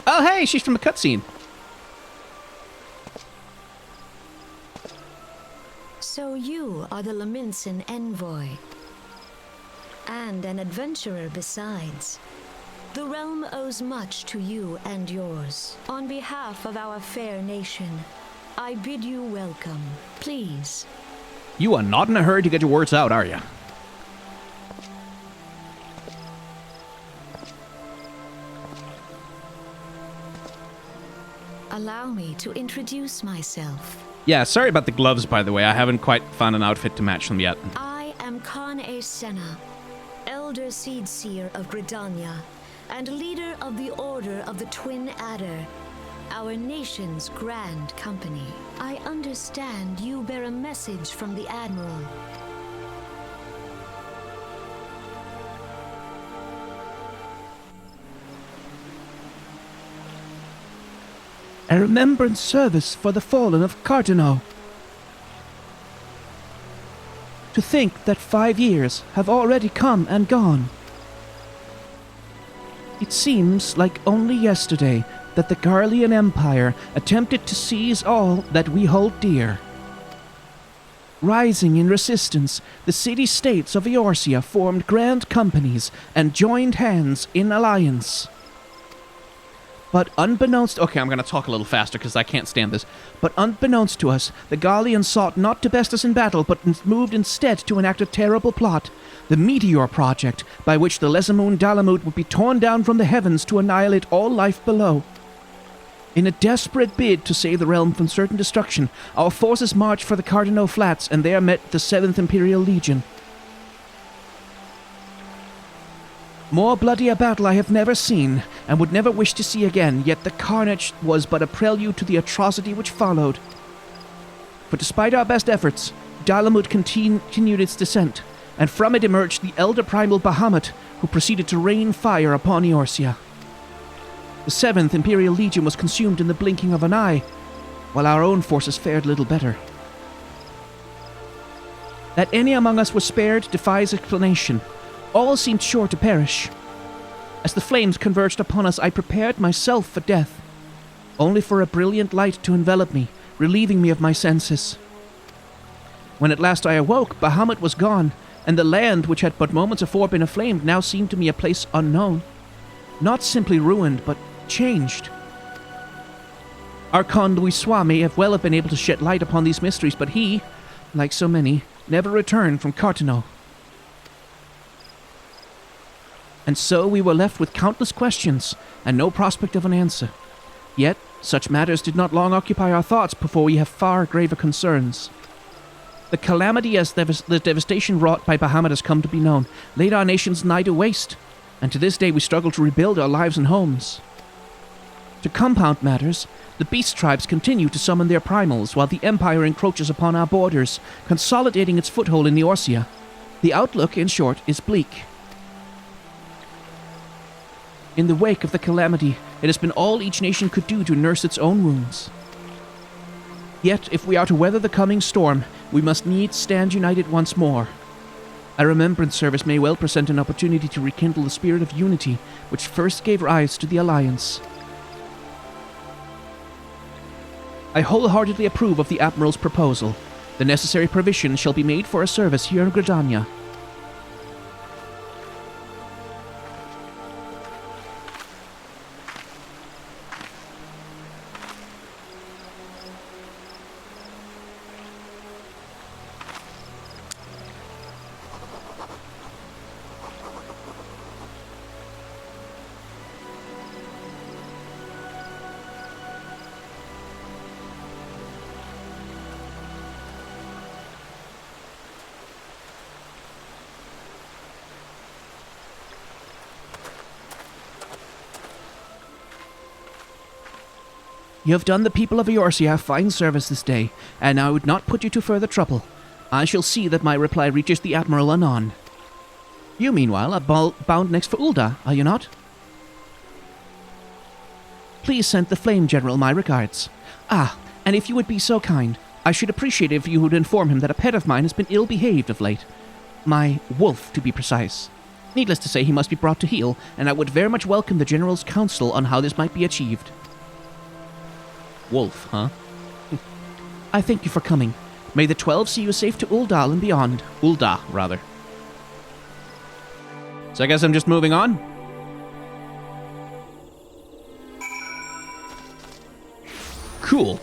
Oh, hey, she's from the cutscene. So you are the Laminsan envoy. And an adventurer besides. The realm owes much to you and yours. On behalf of our fair nation, I bid you welcome. Please. You are not in a hurry to get your words out, are you? Allow me to introduce myself. Yeah, sorry about the gloves, by the way. I haven't quite found an outfit to match them yet. I am Khan A. Senna, Elder Seedseer of Gridania, and leader of the Order of the Twin Adder, our nation's grand company. I understand you bear a message from the Admiral. A remembrance service for the fallen of Cardinal. To think that 5 years have already come and gone. It seems like only yesterday that the Garlean Empire attempted to seize all that we hold dear. Rising in resistance, the city-states of Eorzea formed grand companies and joined hands in alliance. But unbeknownst... Okay, I'm going to talk a little faster because I can't stand this. But unbeknownst to us, the Garleans sought not to best us in battle, but moved instead to enact a terrible plot. The Meteor Project, by which the Lesamoon Dalamut would be torn down from the heavens to annihilate all life below. In a desperate bid to save the realm from certain destruction, our forces marched for the Cardinal Flats, and there met the 7th Imperial Legion. More bloody a battle I have never seen, and would never wish to see again, yet the carnage was but a prelude to the atrocity which followed. For despite our best efforts, Dalamut continued its descent, and from it emerged the elder primal Bahamut, who proceeded to rain fire upon Eorzea. The 7th Imperial Legion was consumed in the blinking of an eye, while our own forces fared little better. That any among us was spared defies explanation. All seemed sure to perish. As the flames converged upon us, I prepared myself for death, only for a brilliant light to envelop me, relieving me of my senses. When at last I awoke, Bahamut was gone, and the land which had but moments afore been aflame now seemed to me a place unknown. Not simply ruined, but changed. Our Khan Louis Sois may well have been able to shed light upon these mysteries, but he, like so many, never returned from Cartano. And so we were left with countless questions, and no prospect of an answer. Yet, such matters did not long occupy our thoughts before we have far graver concerns. The calamity as the devastation wrought by Bahamut has come to be known, laid our nation's nigh to waste, and to this day we struggle to rebuild our lives and homes. To compound matters, the beast tribes continue to summon their primals while the Empire encroaches upon our borders, consolidating its foothold in the Orsia. The outlook, in short, is bleak. In the wake of the calamity, it has been all each nation could do to nurse its own wounds. Yet, if we are to weather the coming storm, we must needs stand united once more. A remembrance service may well present an opportunity to rekindle the spirit of unity which first gave rise to the Alliance. I wholeheartedly approve of the Admiral's proposal. The necessary provision shall be made for a service here in Gridania. You have done the people of Eorsia a fine service this day, and I would not put you to further trouble. I shall see that my reply reaches the Admiral anon. You, meanwhile, are bound next for Ul'dah, are you not? Please send the Flame General my regards. Ah, and if you would be so kind, I should appreciate it if you would inform him that a pet of mine has been ill-behaved of late. My wolf, to be precise. Needless to say, he must be brought to heel, and I would very much welcome the General's counsel on how this might be achieved. Wolf, huh? I thank you for coming. May the 12 see you safe to Ul'dah and beyond. Ul'dah, rather. So I guess I'm just moving on. Cool.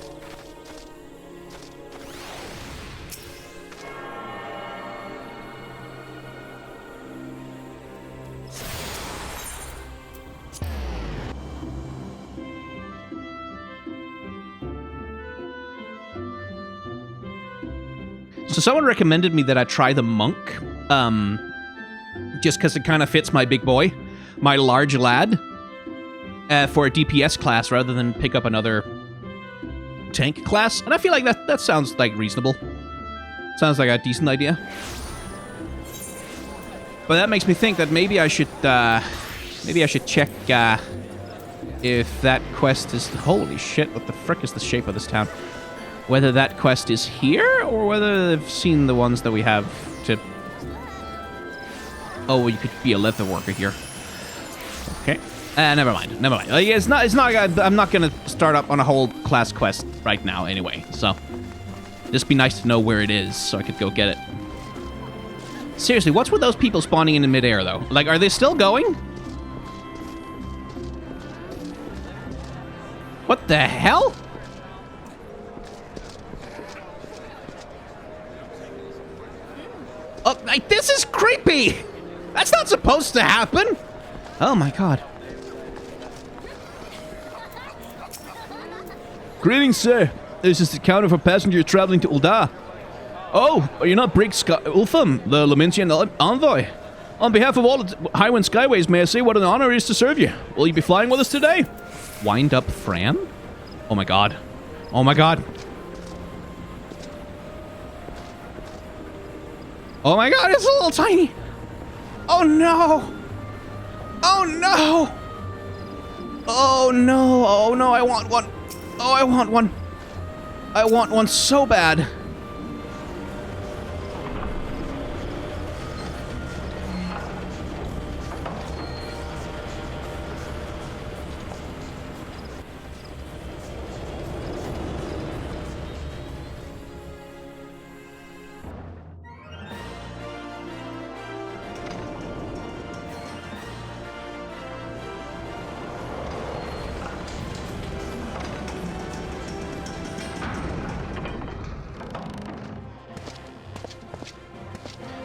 So someone recommended me that I try the monk, just because it kind of fits my big boy, my large lad, for a DPS class rather than pick up another tank class. And I feel like that sounds like reasonable. Sounds like a decent idea. But that makes me think that maybe I should check if that quest is... Holy shit, what the frick is the shape of this town? Whether that quest is here, or whether they've seen the ones that we have to... Oh, well, you could be a leather worker here. Okay. Never mind. It's not. I'm not gonna start up on a whole class quest right now anyway, so... Just be nice to know where it is, so I could go get it. Seriously, what's with those people spawning in midair, though? Like, are they still going? What the hell? Oh, like, this is creepy! That's not supposed to happen! Oh my god. Greetings, sir. This is the counter for passengers traveling to Ul'dah. Oh, are you not Brig Ulfam, the Lamentian envoy? On behalf of all Highwind Skyways, may I say what an honor it is to serve you. Will you be flying with us today? Wind up Fran? Oh my god. Oh my god. Oh my god, it's a little tiny. Oh no. Oh no. Oh no. Oh no, I want one. Oh, I want one. I want one so bad.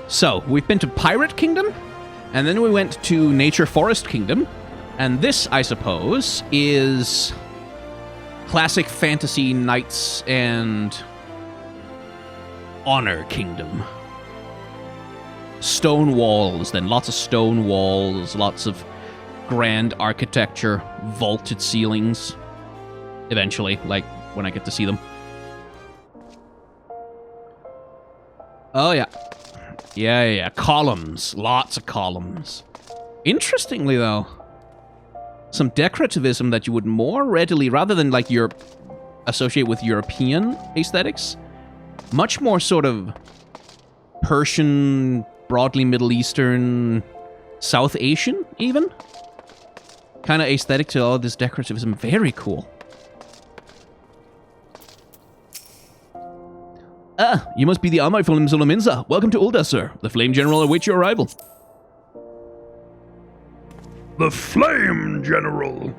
So, we've been to Pirate Kingdom, and then we went to Nature Forest Kingdom, and this, I suppose, is classic fantasy knights and Honor Kingdom. Stone walls, then. Lots of stone walls, lots of grand architecture, vaulted ceilings. Eventually, like, when I get to see them. Oh, yeah. Yeah. Columns. Lots of columns. Interestingly, though, some decorativism that you would more readily, rather than, like, associate with European aesthetics, much more sort of Persian, broadly Middle Eastern, South Asian, even? Kind of aesthetic to all this decorativism. Very cool. Ah, you must be the Amai from Zolominza. Welcome to Ulda, sir. The Flame General awaits your arrival. The Flame General.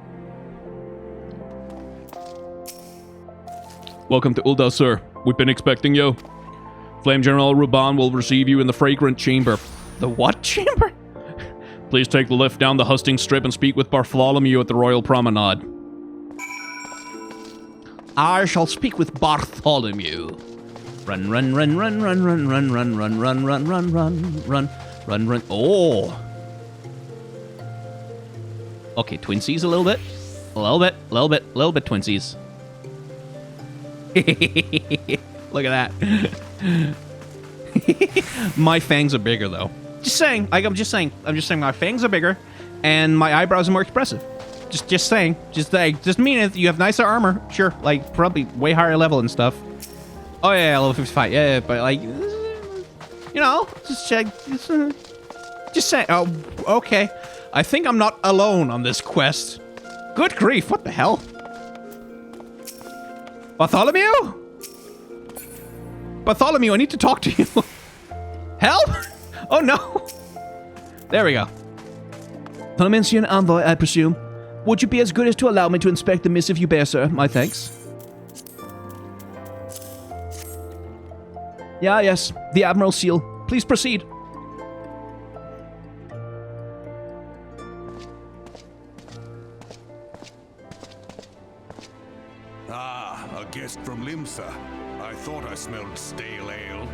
Welcome to Ulda, sir. We've been expecting you. Flame General Ruban will receive you in the Fragrant Chamber. The what chamber? Please take the lift down the Hustings Strip and speak with Bartholomew at the Royal Promenade. I shall speak with Bartholomew. Run. Oh. Okay, twinsies a little bit. A little bit twinsies. Look at that. My fangs are bigger, though. Just saying. I'm just saying my fangs are bigger, and my eyebrows are more expressive. Just saying. Just mean it. You have nicer armor. Sure. Like, probably way higher level and stuff. Oh, yeah, level 55. Yeah, but, like, you know, just check. Just saying. Oh, okay. I think I'm not alone on this quest. Good grief, what the hell? Bartholomew? Bartholomew, I need to talk to you. Help? Oh, no. There we go. Parliamentarian envoy, I presume. Would you be as good as to allow me to inspect the missive you bear, sir? My thanks. Yes. The Admiral's seal. Please proceed. Ah, a guest from Limsa. I thought I smelled stale ale.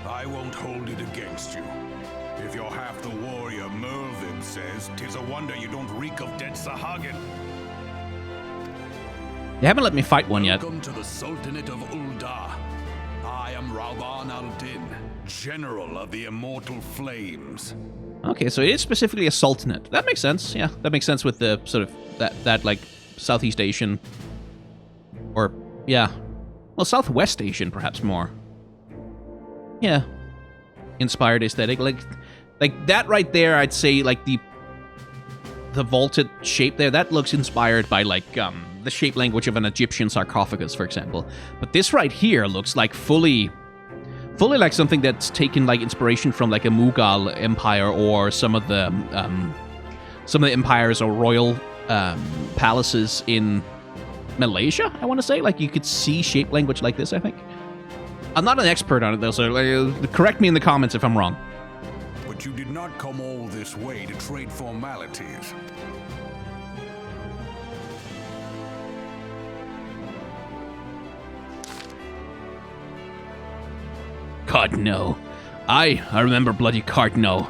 I won't hold it against you. If you're half the warrior Mervyn says, 'tis a wonder you don't reek of dead Sahagin. You haven't let me fight one yet. Welcome to the Sultanate of Ulda. I am Rauban al-Din, General of the Immortal Flames. Okay, so it is specifically a sultanate. That makes sense. Yeah, that makes sense with the sort of that like Southeast Asian, or yeah, well, Southwest Asian perhaps more. Yeah, inspired aesthetic, like that right there. I'd say like the vaulted shape there. That looks inspired by like the shape language of an Egyptian sarcophagus, for example. But this right here looks like fully like something that's taken like inspiration from like a Mughal empire or some of the empires or royal palaces in Malaysia, I want to say. Like, you could see shape language like this, I think. I'm not an expert on it, though, so correct me in the comments if I'm wrong. But you did not come all this way to trade formalities. Cardno. I remember bloody Cardno.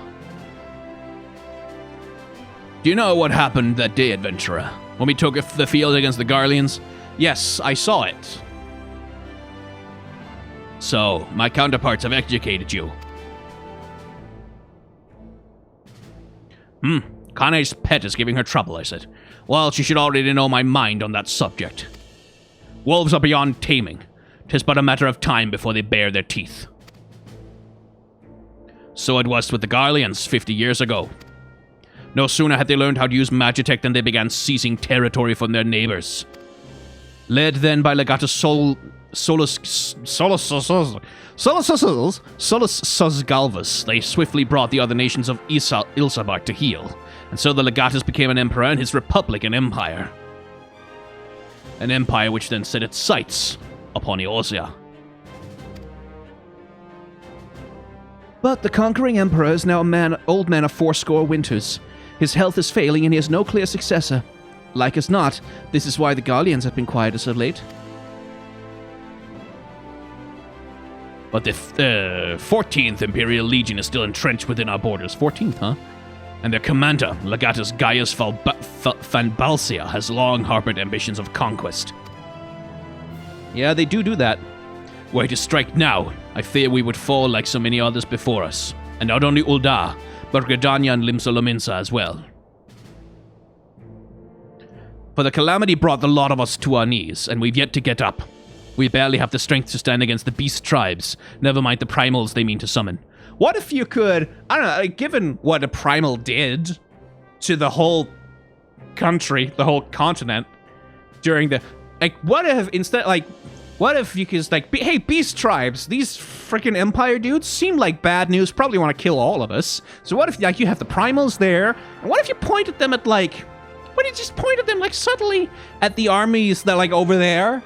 Do you know what happened that day, adventurer? When we took the field against the Garleans? Yes, I saw it. So, my counterparts have educated you. Kane's pet is giving her trouble, I said. Well, she should already know my mind on that subject. Wolves are beyond taming. 'Tis but a matter of time before they bare their teeth. So it was with the Garleans 50 years ago. No sooner had they learned how to use Magitech than they began seizing territory from their neighbors. Led then by Legatus Solus Galvus, they swiftly brought the other nations of Ilsabar to heel, and so the Legatus became an emperor and his republic an empire. An empire which then set its sights upon Eorzea. But the conquering emperor is now old man of 80 winters. His health is failing and he has no clear successor. Like as not, this is why the Garleans have been quiet as of late. But the 14th Imperial Legion is still entrenched within our borders. 14th, huh? And their commander, Legatus Gaius Fanbalsia, has long harbored ambitions of conquest. Yeah, they do that. Were he to strike now, I fear we would fall like so many others before us. And not only Ul'dah, but Gridania and Limsa Lominsa as well. For the calamity brought the lot of us to our knees, and we've yet to get up. We barely have the strength to stand against the beast tribes, never mind the primals they mean to summon. What if you could, I don't know, like, given what a primal did to the whole country, the whole continent, during the, like, what if instead, like, what if you could, like, hey, beast tribes, these freaking Empire dudes seem like bad news, probably want to kill all of us. So what if, like, you have the primals there, and what if you pointed them at, like, what if you just pointed them, like, subtly at the armies that, like, over there?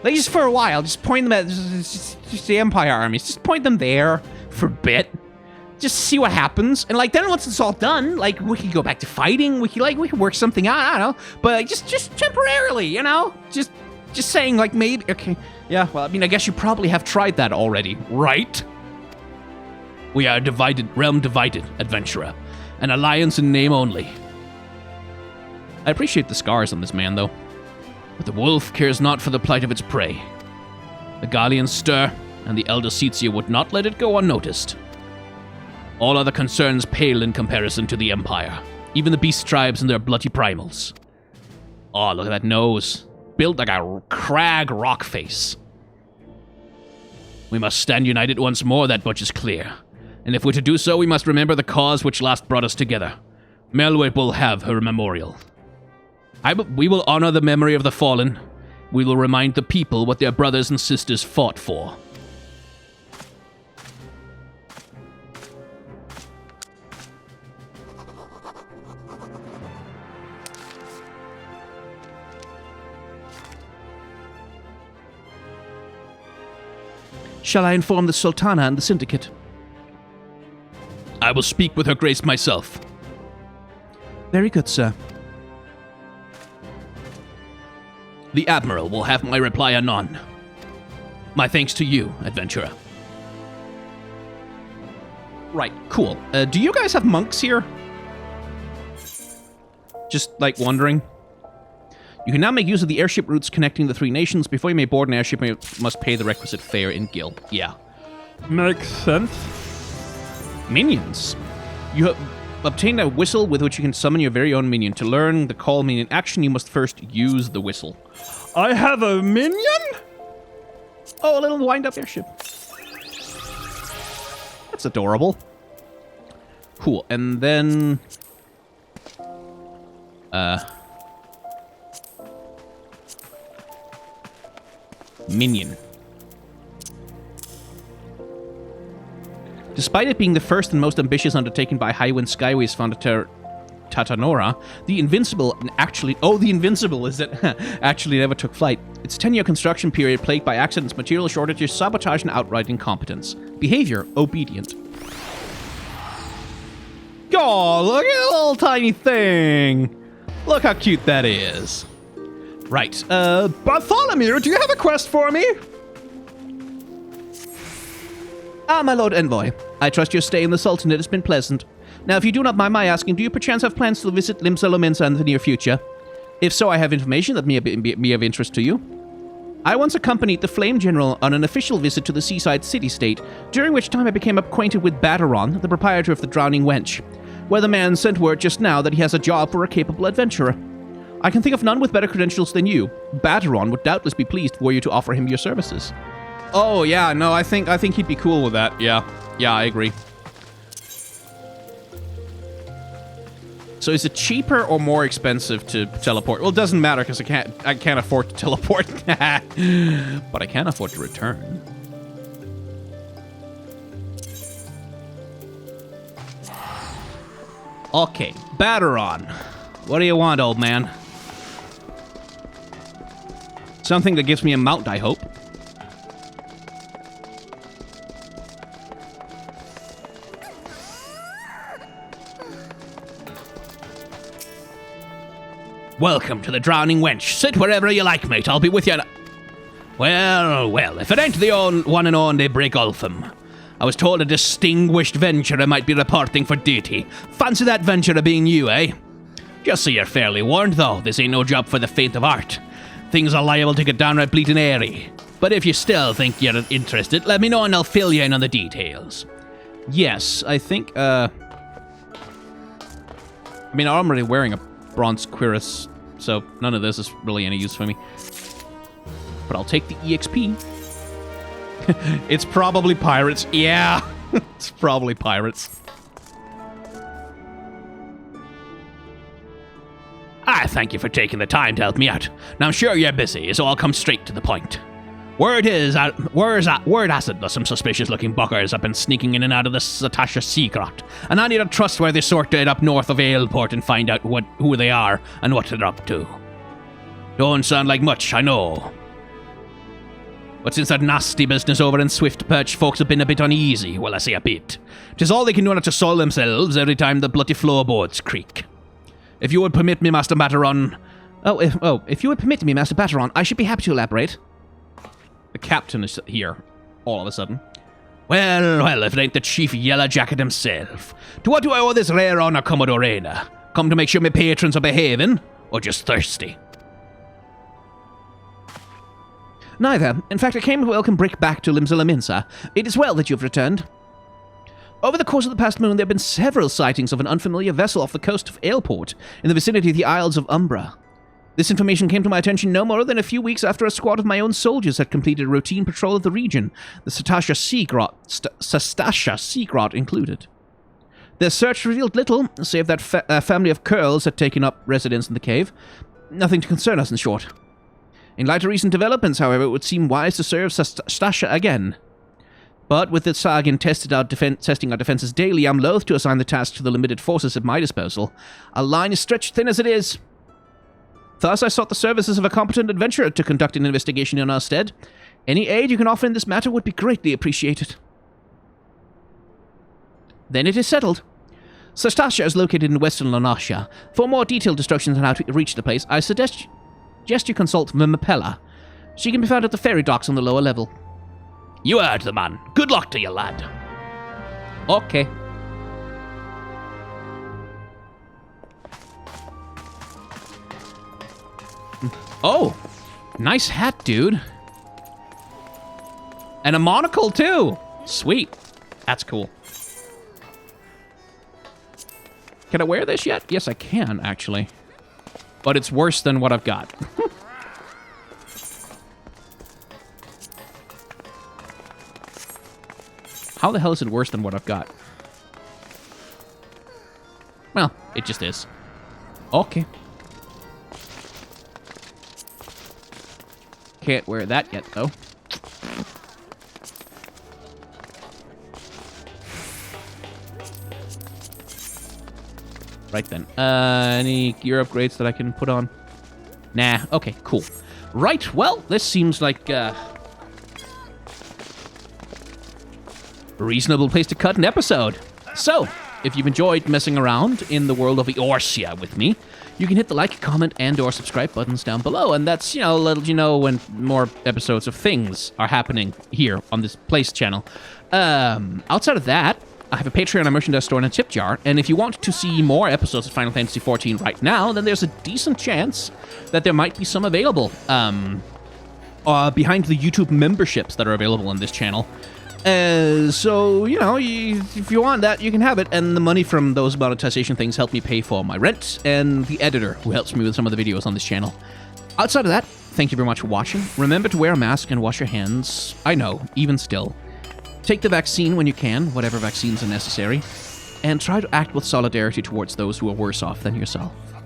Like, just for a while, just point them at just the Empire armies. Just point them there for a bit. Just see what happens. And, like, then once it's all done, like, we could go back to fighting. We could work something out. I don't know. But, like, just temporarily, you know? Just saying, like, maybe... Okay. Yeah, well, I mean, I guess you probably have tried that already, right? We are a realm divided, adventurer. An alliance in name only. I appreciate the scars on this man, though. But the wolf cares not for the plight of its prey. The Gallians stir, and the elder Setia would not let it go unnoticed. All other concerns pale in comparison to the Empire, even the beast tribes and their bloody primals. Oh, look at that nose. Built like a crag rock face. We must stand united once more, that much is clear. And if we're to do so, we must remember the cause which last brought us together. Melway will have her memorial. We will honor the memory of the fallen. We will remind the people what their brothers and sisters fought for. Shall I inform the Sultana and the Syndicate? I will speak with her grace myself. Very good, sir. The Admiral will have my reply anon. My thanks to you, adventurer. Right, cool. Do you guys have monks here? Just, like, wondering. You can now make use of the airship routes connecting the three nations. Before you may board an airship, you must pay the requisite fare in Gil. Yeah. Makes sense. Minions. You have obtained a whistle with which you can summon your very own minion. To learn the call minion action, you must first use the whistle. I have a minion? Oh, a little wind-up airship. That's adorable. Cool, and then... Minion. Despite it being the first and most ambitious undertaken by Highwind Skyways founder Tatanora, the Invincible actually... Oh, the Invincible is it? Actually never took flight. Its 10-year construction period plagued by accidents, material shortages, sabotage, and outright incompetence. Behavior, obedient. Oh, look at that little tiny thing. Look how cute that is. Right, Bartholomew, do you have a quest for me? Ah, my Lord Envoy. I trust your stay in the Sultanate has been pleasant. Now, if you do not mind my asking, do you perchance have plans to visit Limsa Lominsa in the near future? If so, I have information that may be of interest to you. I once accompanied the Flame General on an official visit to the seaside city-state, during which time I became acquainted with Baderon, the proprietor of the Drowning Wench, where the man sent word just now that he has a job for a capable adventurer. I can think of none with better credentials than you. Baderon would doubtless be pleased were you to offer him your services. Oh, yeah, no, I think he'd be cool with that. Yeah, I agree. So is it cheaper or more expensive to teleport? Well, it doesn't matter because I can't afford to teleport. But I can afford to return. Okay, Baderon. What do you want, old man? Something that gives me a mount, I hope. Welcome to the Drowning Wench. Sit wherever you like, mate. I'll be with you. Well, if it ain't the one and only Brick Ulfam. I was told a distinguished venturer might be reporting for duty. Fancy that venturer being you, eh? Just so you're fairly warned, though, this ain't no job for the faint of heart. Things are liable to get downright bleating airy. But if you still think you're interested, let me know and I'll fill you in on the details. Yes, I think, I mean, I'm already wearing a bronze cuirass, so none of this is really any use for me. But I'll take the EXP. It's probably pirates. Yeah, it's probably pirates. Thank you for taking the time to help me out. Now, I'm sure you're busy, so I'll come straight to the point. Word has it that some suspicious-looking buggers have been sneaking in and out of the Satasha Secret, and I need a trustworthy sort to head up north of Aleport and find out who they are and what they're up to. Don't sound like much, I know. But since that nasty business over in Swift Perch, folks have been a bit uneasy. Well, I say a bit. 'Tis all they can do not to soil themselves every time the bloody floorboards creak. If you would permit me, Master Bateron... If you would permit me, Master Bateron, I should be happy to elaborate. The captain is here, all of a sudden. Well, if it ain't the Chief Yellow Jacket himself. To what do I owe this rare honor, Commodorena? Come to make sure my patrons are behaving, or just thirsty? Neither. In fact, I came to welcome Brick back to Limsa Laminsa. It is well that you've returned. Over the course of the past moon, there have been several sightings of an unfamiliar vessel off the coast of Aleport, in the vicinity of the Isles of Umbra. This information came to my attention no more than a few weeks after a squad of my own soldiers had completed a routine patrol of the region, the Satasha Secret included. Their search revealed little, save that a family of Curls had taken up residence in the cave. Nothing to concern us, in short. In light of recent developments, however, it would seem wise to serve Stasha again. But with the Sargon testing our defenses daily, I'm loath to assign the task to the limited forces at my disposal. Our line is stretched thin as it is. Thus, I sought the services of a competent adventurer to conduct an investigation in our stead. Any aid you can offer in this matter would be greatly appreciated. Then it is settled. Stasha is located in western Lanasha. For more detailed instructions on how to reach the place, I suggest you consult Mimapella. She can be found at the ferry docks on the lower level. You heard the man. Good luck to you, lad. Okay. Oh, nice hat, dude. And a monocle, too. Sweet. That's cool. Can I wear this yet? Yes, I can, actually. But it's worse than what I've got. How the hell is it worse than what I've got? Well, it just is. Okay. Can't wear that yet, though. Right then. Any gear upgrades that I can put on? Nah. Okay, cool. Right, well, this seems like a reasonable place to cut an episode. So, if you've enjoyed messing around in the world of Eorzea with me, you can hit the like, comment, and or subscribe buttons down below, and that's, letting you know when more episodes of things are happening here on this place channel. Outside of that, I have a Patreon, a merchandise store, and a tip jar, and if you want to see more episodes of Final Fantasy XIV right now, then there's a decent chance that there might be some available behind the YouTube memberships that are available on this channel. So, if you want that, you can have it, and the money from those monetization things help me pay for my rent and the editor who helps me with some of the videos on this channel. Outside of that, thank you very much for watching. Remember to wear a mask and wash your hands. I know, even still. Take the vaccine when you can, whatever vaccines are necessary, and try to act with solidarity towards those who are worse off than yourself.